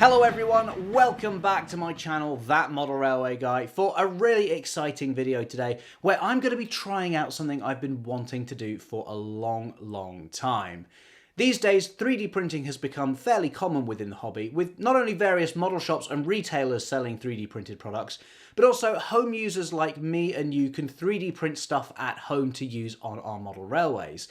Hello everyone, welcome back to my channel, That Model Railway Guy, for a really exciting video today where I'm going to be trying out something I've been wanting to do for a long time. These days, 3D printing has become fairly common within the hobby, with not only various model shops and retailers selling 3D printed products, but also home users like me and you can 3D print stuff at home to use on our model railways.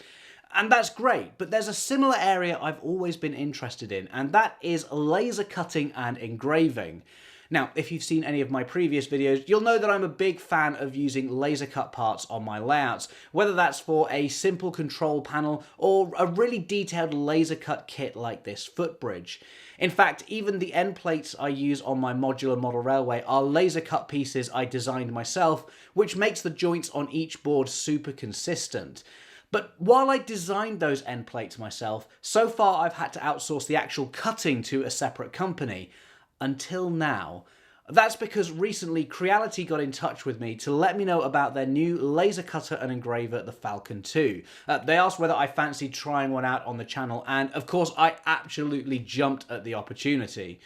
And that's great, but there's a similar area I've always been interested in, and that is laser cutting and engraving. Now, if you've seen any of my previous videos, you'll know that I'm a big fan of using laser cut parts on my layouts, whether that's for a simple control panel or a really detailed laser cut kit like this footbridge. In fact, even the end plates I use on my modular model railway are laser cut pieces I designed myself, which makes the joints on each board super consistent. But while I designed those end plates myself, so far I've had to outsource the actual cutting to a separate company. Until now. That's because recently Creality got in touch with me to let me know about their new laser cutter and engraver, the Falcon 2. They asked whether I fancied trying one out on the channel, and of course I absolutely jumped at the opportunity.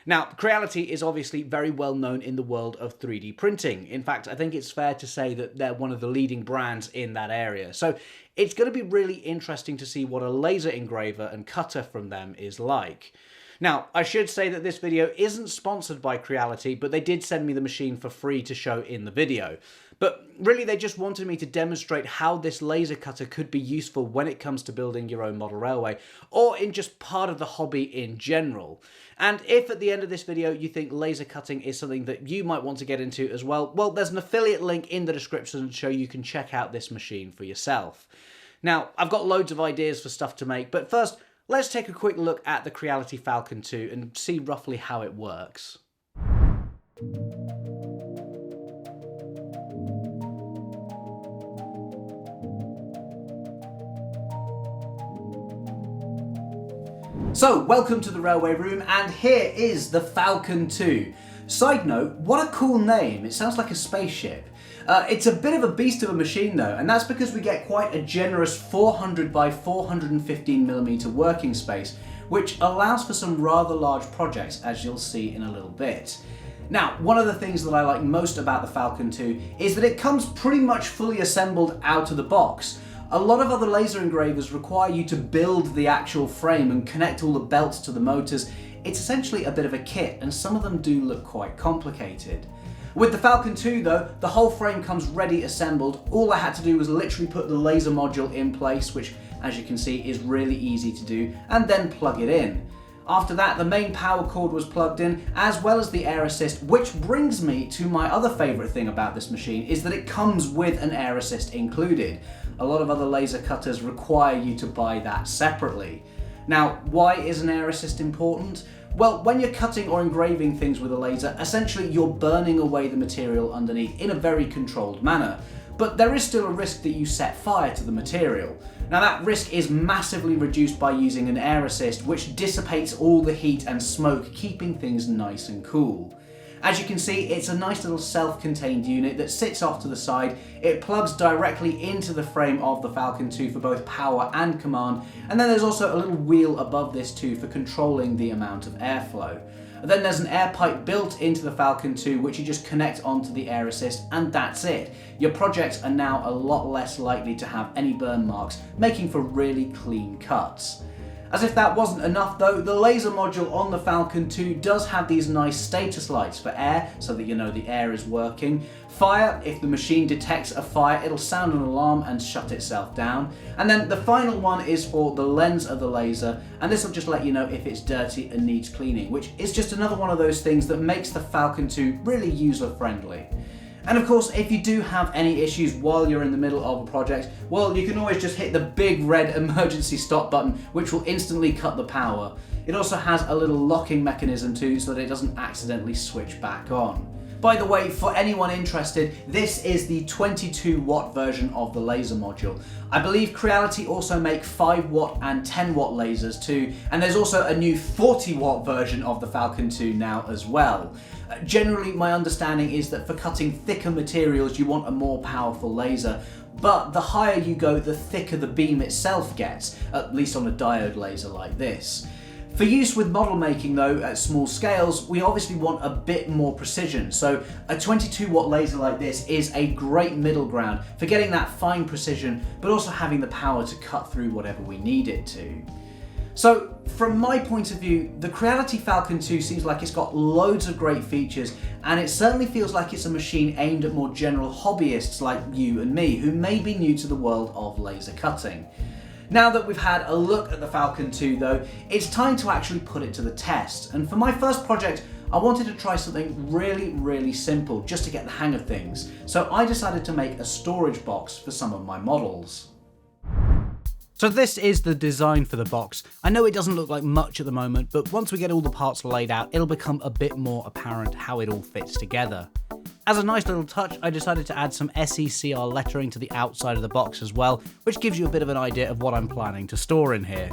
Now, Creality is obviously very well known in the world of 3D printing. In fact, I think it's fair to say that they're one of the leading brands in that area. So it's going to be really interesting to see what a laser engraver and cutter from them is like. Now, I should say that this video isn't sponsored by Creality, but they did send me the machine for free to show in the video. But really, they just wanted me to demonstrate how this laser cutter could be useful when it comes to building your own model railway, or in just part of the hobby in general. And if at the end of this video you think laser cutting is something that you might want to get into as well, there's an affiliate link in the description so you can check out this machine for yourself. Now, I've got loads of ideas for stuff to make, but first, let's take a quick look at the Creality Falcon 2 and see roughly how it works. So, welcome to the Railway Room, and here is the Falcon 2. Side note, what a cool name, it sounds like a spaceship. It's a bit of a beast of a machine though, and that's because we get quite a generous 400 by 415mm working space, which allows for some rather large projects, as you'll see in a little bit. Now, one of the things that I like most about the Falcon 2 is that it comes pretty much fully assembled out of the box. A lot of other laser engravers require you to build the actual frame and connect all the belts to the motors. It's essentially a bit of a kit, and some of them do look quite complicated. With the Falcon 2 though, the whole frame comes ready assembled. All I had to do was literally put the laser module in place, which as you can see is really easy to do, and then plug it in. After that, the main power cord was plugged in, as well as the air assist, which brings me to my other favourite thing about this machine, is that it comes with an air assist included. A lot of other laser cutters require you to buy that separately. Now, why is an air assist important? Well, when you're cutting or engraving things with a laser, essentially you're burning away the material underneath in a very controlled manner. But there is still a risk that you set fire to the material. Now that risk is massively reduced by using an air assist, which dissipates all the heat and smoke, keeping things nice and cool. As you can see, it's a nice little self-contained unit that sits off to the side. It plugs directly into the frame of the Falcon 2 for both power and command, and then there's also a little wheel above this too for controlling the amount of airflow. And then there's an air pipe built into the Falcon 2 which you just connect onto the air assist, and that's it. Your projects are now a lot less likely to have any burn marks, making for really clean cuts. As if that wasn't enough though, the laser module on the Falcon 2 does have these nice status lights for air, so that you know the air is working. Fire, if the machine detects a fire, it'll sound an alarm and shut itself down. And then the final one is for the lens of the laser, and this will just let you know if it's dirty and needs cleaning, which is just another one of those things that makes the Falcon 2 really user-friendly. And of course, if you do have any issues while you're in the middle of a project, well, you can always just hit the big red emergency stop button, which will instantly cut the power. It also has a little locking mechanism too, so that it doesn't accidentally switch back on. By the way, for anyone interested, this is the 22 watt version of the laser module. I believe Creality also make 5 watt and 10 watt lasers too, and there's also a new 40 watt version of the Falcon 2 now as well. Generally, my understanding is that for cutting thicker materials, you want a more powerful laser, but the higher you go, the thicker the beam itself gets, at least on a diode laser like this. For use with model making though, at small scales, we obviously want a bit more precision. So a 22 watt laser like this is a great middle ground for getting that fine precision, but also having the power to cut through whatever we need it to. So from my point of view, the Creality Falcon 2 seems like it's got loads of great features, and it certainly feels like it's a machine aimed at more general hobbyists like you and me, who may be new to the world of laser cutting. Now that we've had a look at the Falcon 2 though, it's time to actually put it to the test. And for my first project, I wanted to try something really simple just to get the hang of things. So I decided to make a storage box for some of my models. So this is the design for the box. I know it doesn't look like much at the moment, but once we get all the parts laid out, it'll become a bit more apparent how it all fits together. As a nice little touch, I decided to add some SECR lettering to the outside of the box as well, which gives you a bit of an idea of what I'm planning to store in here.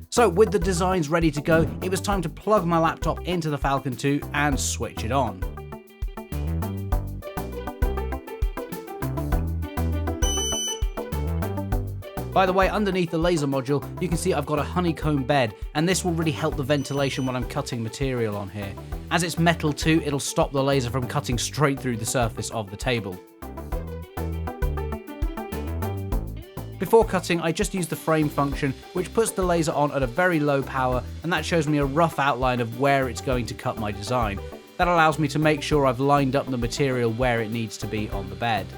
So with the designs ready to go, it was time to plug my laptop into the Falcon 2 and switch it on. By the way, underneath the laser module, you can see I've got a honeycomb bed, and this will really help the ventilation when I'm cutting material on here. As it's metal too, it'll stop the laser from cutting straight through the surface of the table. Before cutting, I just use the frame function, which puts the laser on at a very low power, and that shows me a rough outline of where it's going to cut my design. That allows me to make sure I've lined up the material where it needs to be on the bed.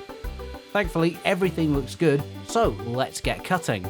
Thankfully, everything looks good, so let's get cutting.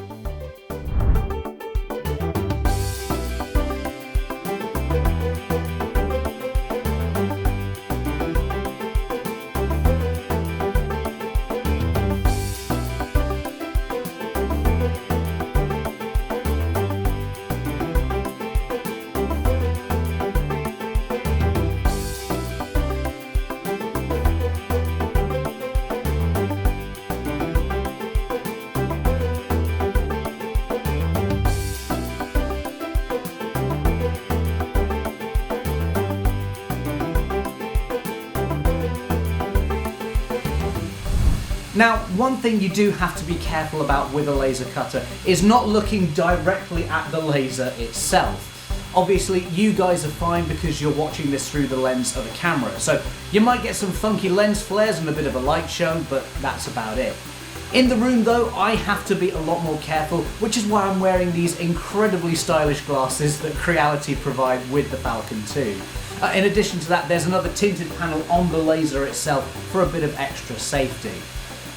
Now, one thing you do have to be careful about with a laser cutter is not looking directly at the laser itself. Obviously, you guys are fine because you're watching this through the lens of a camera, so you might get some funky lens flares and a bit of a light show, but that's about it. In the room though, I have to be a lot more careful, which is why I'm wearing these incredibly stylish glasses that Creality provide with the Falcon 2. In addition to that, there's another tinted panel on the laser itself for a bit of extra safety.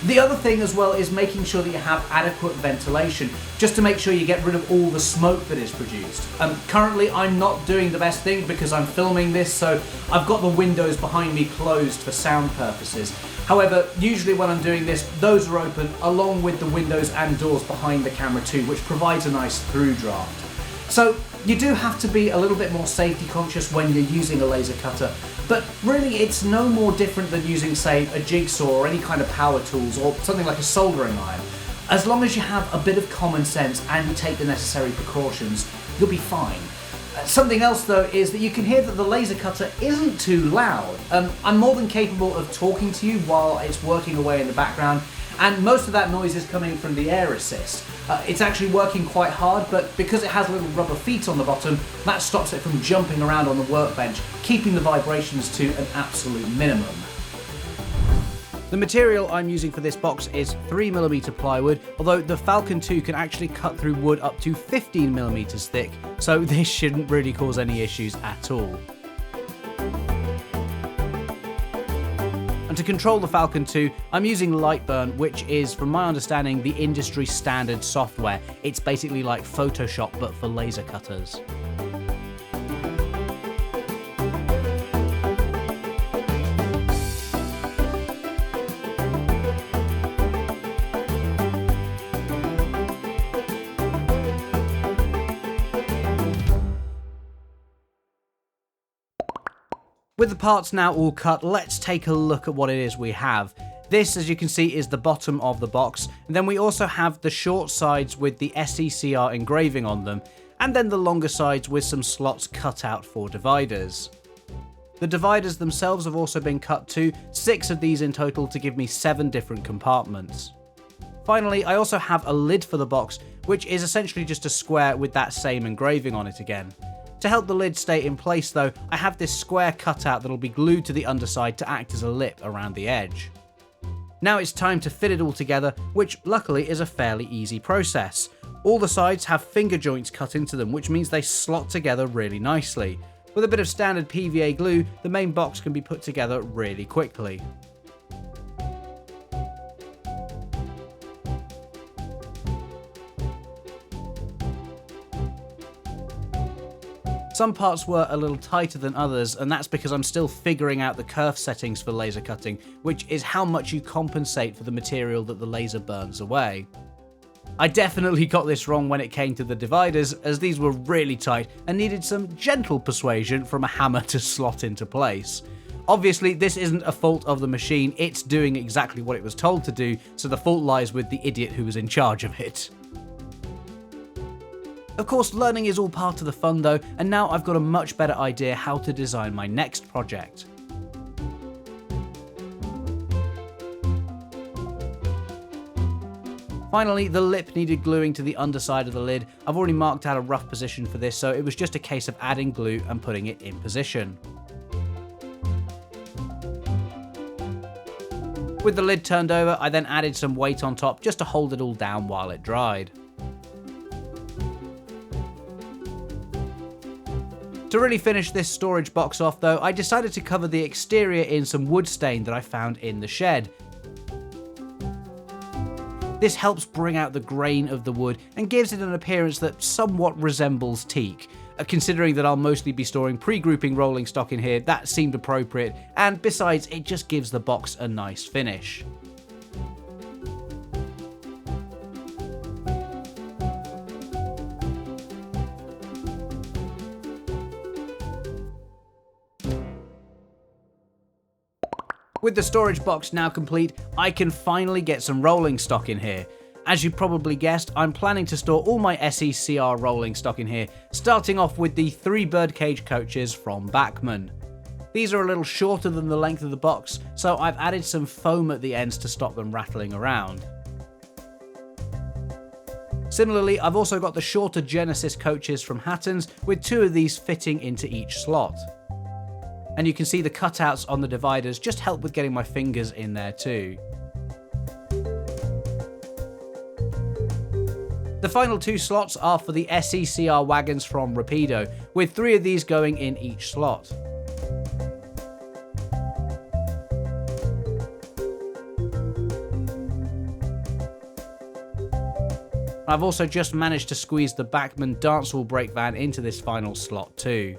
The other thing as well is making sure that you have adequate ventilation, just to make sure you get rid of all the smoke that is produced. Currently I'm not doing the best thing because I'm filming this, so I've got the windows behind me closed for sound purposes. However, usually when I'm doing this, those are open along with the windows and doors behind the camera too, which provides a nice through draft. So you do have to be a little bit more safety conscious when you're using a laser cutter, but really it's no more different than using, say, a jigsaw or any kind of power tools or something like a soldering iron. As long as you have a bit of common sense and you take the necessary precautions, you'll be fine. Something else though is that you can hear that the laser cutter isn't too loud. I'm more than capable of talking to you while it's working away in the background, and most of that noise is coming from the air assist. It's actually working quite hard, but because it has little rubber feet on the bottom, that stops it from jumping around on the workbench, keeping the vibrations to an absolute minimum. The material I'm using for this box is 3mm plywood, although the Falcon 2 can actually cut through wood up to 15mm thick, so this shouldn't really cause any issues at all. And to control the Falcon 2, I'm using Lightburn, which is, from my understanding, the industry standard software. It's basically like Photoshop, but for laser cutters. With the parts now all cut, let's take a look at what it is we have. This, as you can see, is the bottom of the box, and then we also have the short sides with the SECR engraving on them, and then the longer sides with some slots cut out for dividers. The dividers themselves have also been cut too, 6 of these in total to give me 7 different compartments. Finally, I also have a lid for the box, which is essentially just a square with that same engraving on it again. To help the lid stay in place though, I have this square cutout that'll be glued to the underside to act as a lip around the edge. Now it's time to fit it all together, which luckily is a fairly easy process. All the sides have finger joints cut into them, which means they slot together really nicely. With a bit of standard PVA glue, the main box can be put together really quickly. Some parts were a little tighter than others, and that's because I'm still figuring out the kerf settings for laser cutting, which is how much you compensate for the material that the laser burns away. I definitely got this wrong when it came to the dividers, as these were really tight and needed some gentle persuasion from a hammer to slot into place. Obviously, this isn't a fault of the machine, it's doing exactly what it was told to do, so the fault lies with the idiot who was in charge of it. Of course, learning is all part of the fun though, and now I've got a much better idea how to design my next project. Finally, the lip needed gluing to the underside of the lid. I've already marked out a rough position for this, so it was just a case of adding glue and putting it in position. With the lid turned over, I then added some weight on top just to hold it all down while it dried. To really finish this storage box off though, I decided to cover the exterior in some wood stain that I found in the shed. This helps bring out the grain of the wood and gives it an appearance that somewhat resembles teak. Considering that I'll mostly be storing pre-grouping rolling stock in here, that seemed appropriate, and besides it just gives the box a nice finish. With the storage box now complete, I can finally get some rolling stock in here. As you probably guessed, I'm planning to store all my SECR rolling stock in here, starting off with the 3 birdcage coaches from Bachmann. These are a little shorter than the length of the box, so I've added some foam at the ends to stop them rattling around. Similarly, I've also got the shorter Genesis coaches from Hatton's, with 2 of these fitting into each slot. And you can see the cutouts on the dividers just help with getting my fingers in there too. The final 2 slots are for the SECR wagons from Rapido, with 3 of these going in each slot. I've also just managed to squeeze the Bachmann dancehall brake van into this final slot too.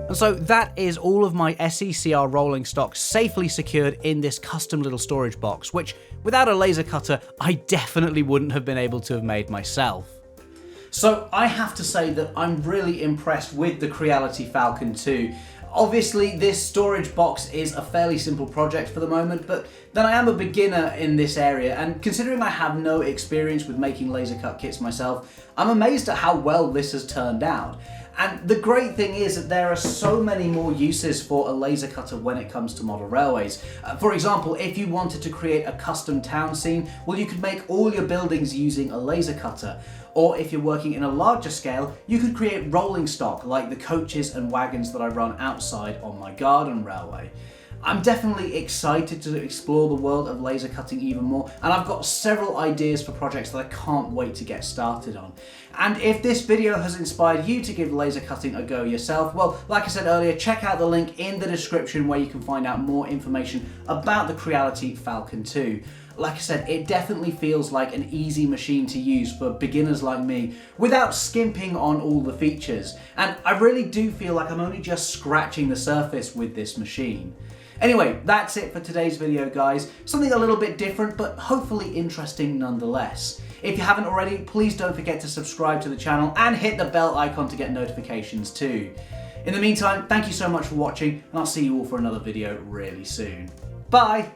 And so that is all of my SECR rolling stock safely secured in this custom little storage box, which without a laser cutter, I definitely wouldn't have been able to have made myself. So I have to say that I'm really impressed with the Creality Falcon 2. Obviously, this storage box is a fairly simple project for the moment, but then I am a beginner in this area, and considering I have no experience with making laser cut kits myself, I'm amazed at how well this has turned out. And the great thing is that there are so many more uses for a laser cutter when it comes to model railways. For example, if you wanted to create a custom town scene, well, you could make all your buildings using a laser cutter. Or if you're working in a larger scale, you could create rolling stock like the coaches and wagons that I run outside on my garden railway. I'm definitely excited to explore the world of laser cutting even more, and I've got several ideas for projects that I can't wait to get started on. And if this video has inspired you to give laser cutting a go yourself, well, like I said earlier, check out the link in the description where you can find out more information about the Creality Falcon 2. Like I said, it definitely feels like an easy machine to use for beginners like me without skimping on all the features. And I really do feel like I'm only just scratching the surface with this machine. Anyway, that's it for today's video, guys. Something a little bit different, but hopefully interesting nonetheless. If you haven't already, please don't forget to subscribe to the channel and hit the bell icon to get notifications too. In the meantime, thank you so much for watching, and I'll see you all for another video really soon. Bye!